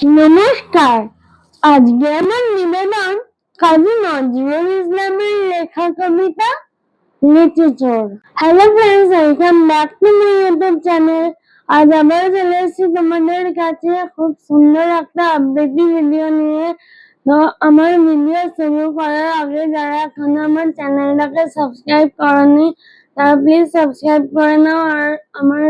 নমস্কার, আজকে আমার নিবেদন কাজী নজরুল ইসলামের লেখা কবিতা লিচু চোর। Hello friends, welcome back to my YouTube channel. আজ আবার চলে এসেছি তোমাদের কাছে খুব সুন্দর একটা আপডেটি ভিডিও নিয়ে। তো আমার ভিডিও শুরু করার আগে যারা এখনো আমার চ্যানেলটাকে সাবস্ক্রাইব করনি তারা প্লিজ সাবস্ক্রাইব করে নাও, আর আমার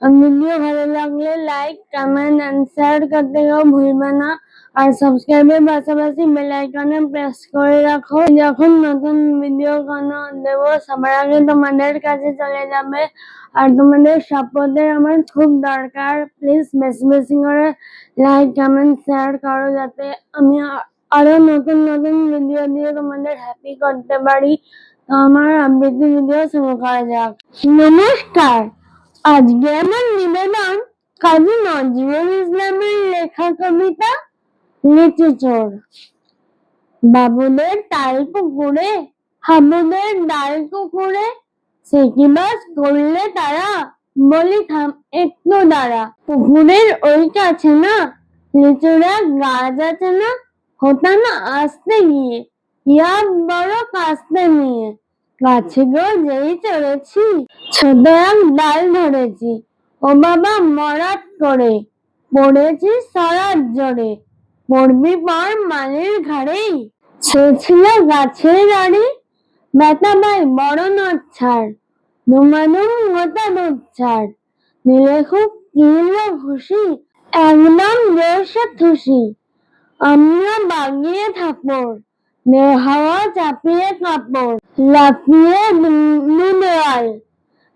ভিডিও ভালো লাগলে লাইক, কমেন্ট এন্ড শেয়ার করতে ভুলবে না। আর সাবস্ক্রাইবের পাশাপাশি বেল আইকনে প্রেস করে রাখো, যখন নতুন ভিডিও কোনো দেবো সবার আগে তোমাদের কাছে চলে যাবে। আর তোমাদের সাপোর্টের আমার খুব দরকার। প্লিজ বেশি বেশি করে লাইক, কমেন্ট, শেয়ার করো যাতে আমি আরো নতুন নতুন ভিডিও দিয়ে তোমাদের হ্যাপি করতে পারি। তো আমার আবৃত্তি ভিডিও শুরু করা যাক। নমস্কার, আজকে আমার নিবেদন কাজী নজরুল ইসলামের লেখা কবিতা লিচু চোর। বাবুদের তাল পুকুরে, হাবুদের ডাল কুকুরে, সে কি বাস করলে তারা, বলি থাম একটু দাঁড়া। পুকুরের ওই কাছে না লিচুরা গাছ আছে না, হতা না আসতে গিয়ে ইয়া বড় কাস্তে নিয়ে। গাছে গো যেই চড়েছি, ছোট এক ডাল ধরেছি, ও বাবা মরাত করে, পড়েছি সরাত জোরে, পড়বি পর মালির ঘাড়েই। সে ছিল গাছের আড়ি, বেটা ভাই বড় নদ ছাড়, দুমাদুম গোটা দুধ ছাড়, দিলে খুব কিনল খুশি, একদম জোরসে খুশি। আমিও বাগিয়ে থাপড়, নে হাওয়া চাপিয়ে কাপড়, লাফিয়ে দেওয়াল,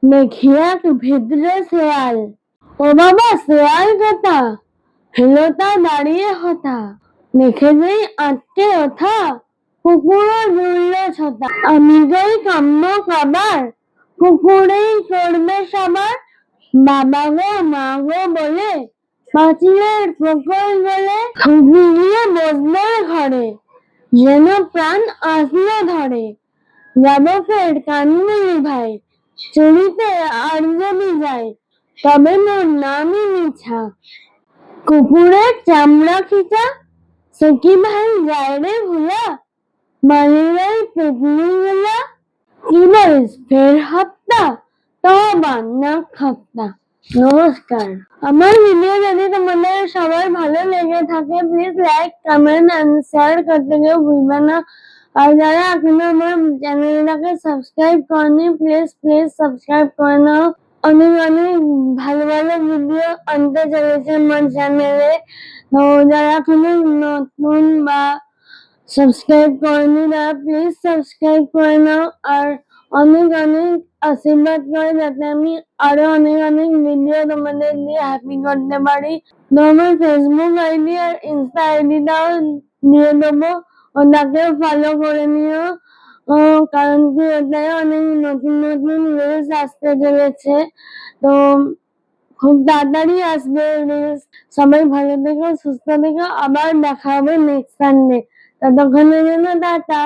দেখি এক ভিতরে শেয়াল, ও বাবা শেয়াল কথা, হেলোটা দাঁড়িয়ে হতা, দেখে যেই আটকে ওঠা, কুকুরও জুড়ল ছোটা। আমি যাই কাম্য খাবার, কুকুরেই করবে সবার, বাবা গো মা গো বলে, পাঁচিলের প্রকল বলে, ঠুকি গিয়ে বসবে ঘরে, যেন প্রাণ আসলো ধরে। যাব ফের কানমুনি ভাই, চুরিতে আর যদি যাই, তবে মোর নামই মিছা। কুকুরের চামড়া খিচা, সে কি ভাই যায় রে ভুলা, মালিরের পেতনি গুলা, কি বলিস ফের হপ্তা, তবা নাক খাপ্তা। নমস্কার। আমার ভিডিও যদি তোমাদের সবার ভালো লেগে থাকে please like, comment and share করতে ভুলবে না। আর যারা এখনো আমার চ্যানেলটাকে সাবস্ক্রাইব করনি প্লিজ সাবস্ক্রাইব করে নাও। অনেক অনেক ভালো ভালো ভিডিও আনতে চলেছে আমার চ্যানেলে। তো যারা এখনো নতুন বা সাবস্ক্রাইব করেনি তারা প্লিজ সাবস্ক্রাইব করে নাও, আর অনেক অনেক আশীর্বাদ করে যাতে আমি আরো অনেক অনেক ভিডিও তোমাদের দিয়ে হ্যাপি করতে পারি। তো আমার ফেসবুক আইডি আর ইনস্টা আইডিটাও দিয়ে দেবো, ওটাকেও ফলো করে নিও। কারণ কি ওটাই অনেক নতুন নতুন রিলস আসতে চলেছে। তো খুব তাড়াতাড়ি আসবে রিলস। সবাই ভালো থেকো, সুস্থ থেকো, আবার দেখা হবে নেক্সট সানডে। ততক্ষণের জন্য টাটা।